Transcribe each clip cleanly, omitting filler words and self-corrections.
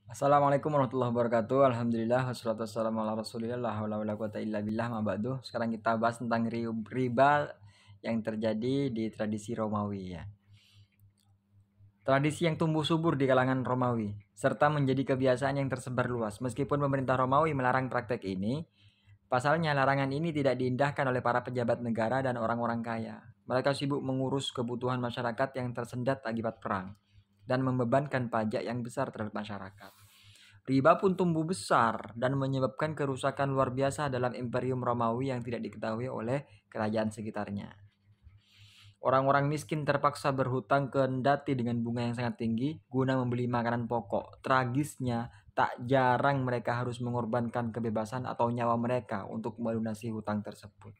Assalamualaikum warahmatullahi wabarakatuh. Alhamdulillah wassalatu wassalamu ala Rasulillah la haula wala quwata illa billah ma ba'du. Sekarang kita bahas tentang riba yang terjadi di tradisi Romawi ya. Tradisi yang tumbuh subur di kalangan Romawi serta menjadi kebiasaan yang tersebar luas. Meskipun pemerintah Romawi melarang praktek ini, pasalnya larangan ini tidak diindahkan oleh para pejabat negara dan orang-orang kaya. Mereka sibuk mengurus kebutuhan masyarakat yang tersendat akibat perang dan membebankan pajak yang besar terhadap masyarakat. Riba pun tumbuh besar dan menyebabkan kerusakan luar biasa dalam Imperium Romawi yang tidak diketahui oleh kerajaan sekitarnya. Orang-orang miskin terpaksa berhutang kendati dengan bunga yang sangat tinggi guna membeli makanan pokok. Tragisnya, tak jarang mereka harus mengorbankan kebebasan atau nyawa mereka untuk melunasi hutang tersebut.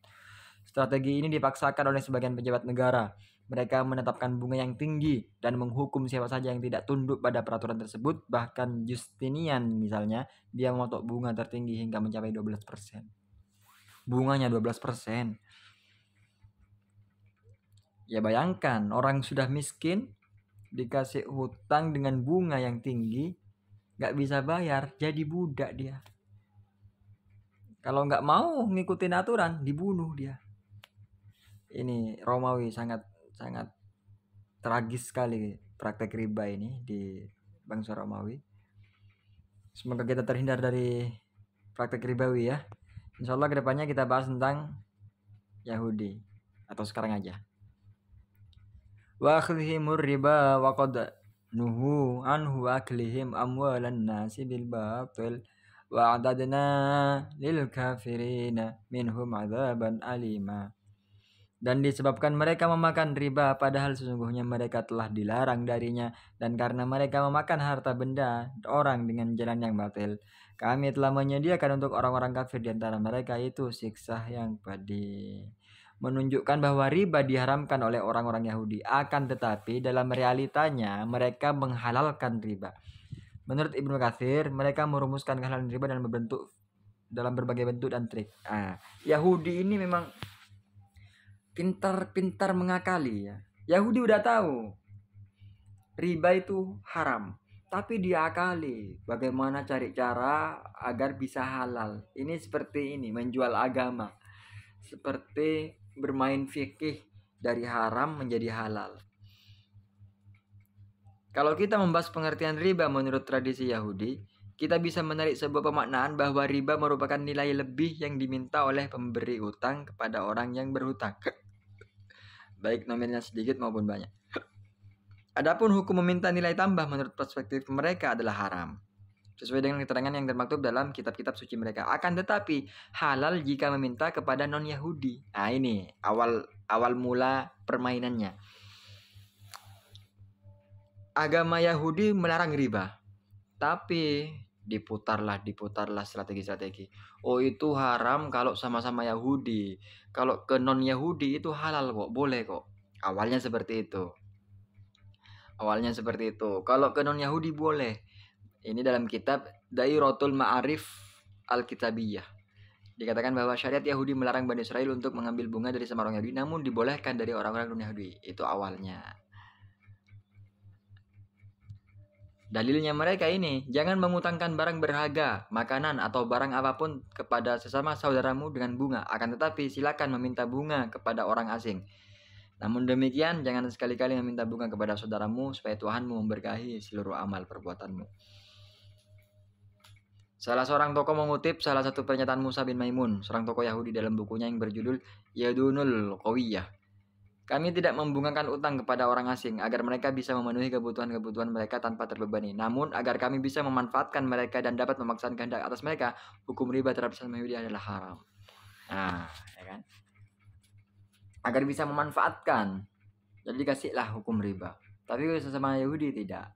Strategi ini dipaksakan oleh sebagian pejabat negara. Mereka menetapkan bunga yang tinggi dan menghukum siapa saja yang tidak tunduk pada peraturan tersebut. Bahkan Justinian misalnya, dia mematok bunga tertinggi hingga mencapai 12%. Bunganya 12%. Ya bayangkan, orang sudah miskin, dikasih hutang dengan bunga yang tinggi, nggak bisa bayar, jadi budak dia. Kalau nggak mau ngikutin aturan, dibunuh dia. Ini Romawi sangat tragis sekali praktek riba ini di bangsa Romawi. Semoga kita terhindar dari praktek ribawi ya. Insya Allah kedepannya kita bahas tentang Yahudi atau sekarang aja. Wa akhlihimur riba wa qad nuhu anhu aklihim amwalan nasi bil batil wa adadna lil kafirina minhum adzaban alima. Dan disebabkan mereka memakan riba padahal sesungguhnya mereka telah dilarang darinya, dan karena mereka memakan harta benda orang dengan jalan yang batil, kami telah menyediakan untuk orang-orang kafir di antara mereka itu siksa yang pedih. Menunjukkan bahwa riba diharamkan oleh orang-orang Yahudi, akan tetapi dalam realitanya mereka menghalalkan riba. Menurut Ibnu Katsir, mereka merumuskan kehalalan riba dalam berbagai bentuk dan trik. Yahudi ini memang pintar mengakali ya. Yahudi udah tahu riba itu haram, tapi diakali bagaimana cari cara agar bisa halal. Ini seperti ini, menjual agama. Seperti bermain fikih dari haram menjadi halal. Kalau kita membahas pengertian riba menurut tradisi Yahudi, kita bisa menarik sebuah pemaknaan bahwa riba merupakan nilai lebih yang diminta oleh pemberi utang kepada orang yang berhutang. Baik nominalnya sedikit maupun banyak. Adapun hukum meminta nilai tambah menurut perspektif mereka adalah haram, sesuai dengan keterangan yang termaktub dalam kitab-kitab suci mereka. Akan tetapi halal jika meminta kepada non-Yahudi. Nah ini awal mula permainannya. Agama Yahudi melarang riba, tapi diputarlah strategi-strategi. Oh itu haram kalau sama-sama Yahudi, kalau ke non-Yahudi itu halal kok, boleh kok. Awalnya seperti itu. Kalau ke non-Yahudi boleh. Ini dalam kitab Dairatul Ma'arif Al-Kitabiyah. Dikatakan bahwa syariat Yahudi melarang Bani Israel untuk mengambil bunga dari sama orang Yahudi, namun dibolehkan dari orang-orang non-Yahudi. Itu awalnya. Dalilnya mereka ini, jangan mengutangkan barang berharga, makanan atau barang apapun kepada sesama saudaramu dengan bunga. Akan tetapi silakan meminta bunga kepada orang asing. Namun demikian, jangan sekali-kali meminta bunga kepada saudaramu supaya Tuhanmu memberkahi seluruh amal perbuatanmu. Salah seorang tokoh mengutip salah satu pernyataan Musa bin Maimun, seorang tokoh Yahudi dalam bukunya yang berjudul Yadunul Qawiyah. Kami tidak membungakan utang kepada orang asing agar mereka bisa memenuhi kebutuhan-kebutuhan mereka tanpa terbebani. Namun agar kami bisa memanfaatkan mereka dan dapat memaksakan kehendak atas mereka, hukum riba terhadap sesama Yahudi adalah haram. Nah, ya kan? Agar bisa memanfaatkan, jadi kasihlah hukum riba. Tapi sesama Yahudi tidak.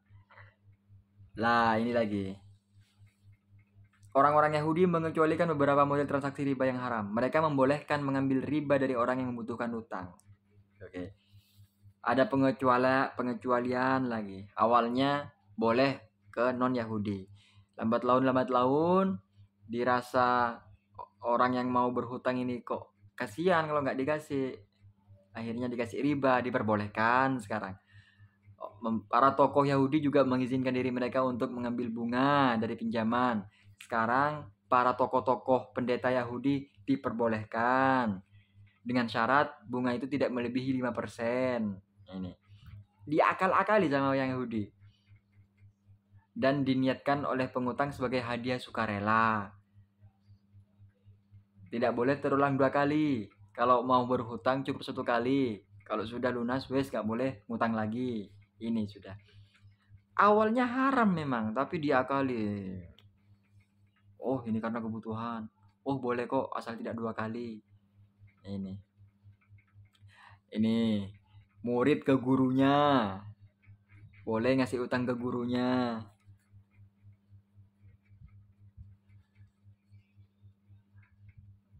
Lah ini lagi. Orang-orang Yahudi mengecualikan beberapa model transaksi riba yang haram. Mereka membolehkan mengambil riba dari orang yang membutuhkan utang. Oke. Ada pengecualian lagi. Awalnya boleh ke non-Yahudi. Lambat laun dirasa orang yang mau berhutang ini kok kasihan kalau nggak dikasih. Akhirnya dikasih riba, diperbolehkan sekarang. para tokoh Yahudi juga mengizinkan diri mereka untuk mengambil bunga dari pinjaman. Sekarang para tokoh-tokoh pendeta Yahudi diperbolehkan dengan syarat bunga itu tidak melebihi 5%. Ini diakal-akali sama yang Yahudi dan diniatkan oleh pengutang sebagai hadiah sukarela. Tidak boleh terulang 2 kali. Kalau mau berhutang cukup 1 kali. Kalau sudah lunas wes gak boleh ngutang lagi. Ini sudah. Awalnya haram memang, tapi diakali. Oh, ini karena kebutuhan. Oh, boleh kok asal tidak 2 kali. Ini murid ke gurunya. Boleh ngasih utang ke gurunya.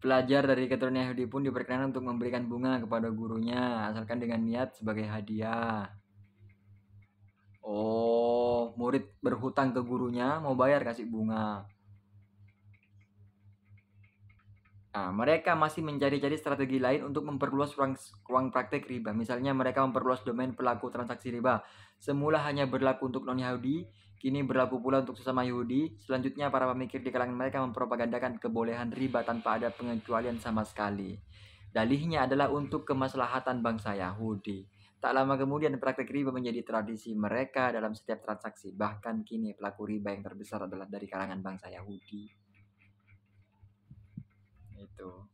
Pelajar dari keturunan Yahudi pun diperkenankan untuk memberikan bunga kepada gurunya, asalkan dengan niat sebagai hadiah. Oh, murid berhutang ke gurunya, mau bayar kasih bunga. Nah, mereka masih mencari-cari strategi lain untuk memperluas ruang praktek riba. Misalnya mereka memperluas domain pelaku transaksi riba. Semula hanya berlaku untuk non-Yahudi, kini berlaku pula untuk sesama Yahudi. Selanjutnya para pemikir di kalangan mereka mempropagandakan kebolehan riba tanpa ada pengecualian sama sekali. Dalihnya adalah untuk kemaslahatan bangsa Yahudi. Tak lama kemudian praktek riba menjadi tradisi mereka dalam setiap transaksi. Bahkan kini pelaku riba yang terbesar adalah dari kalangan bangsa Yahudi. Itu.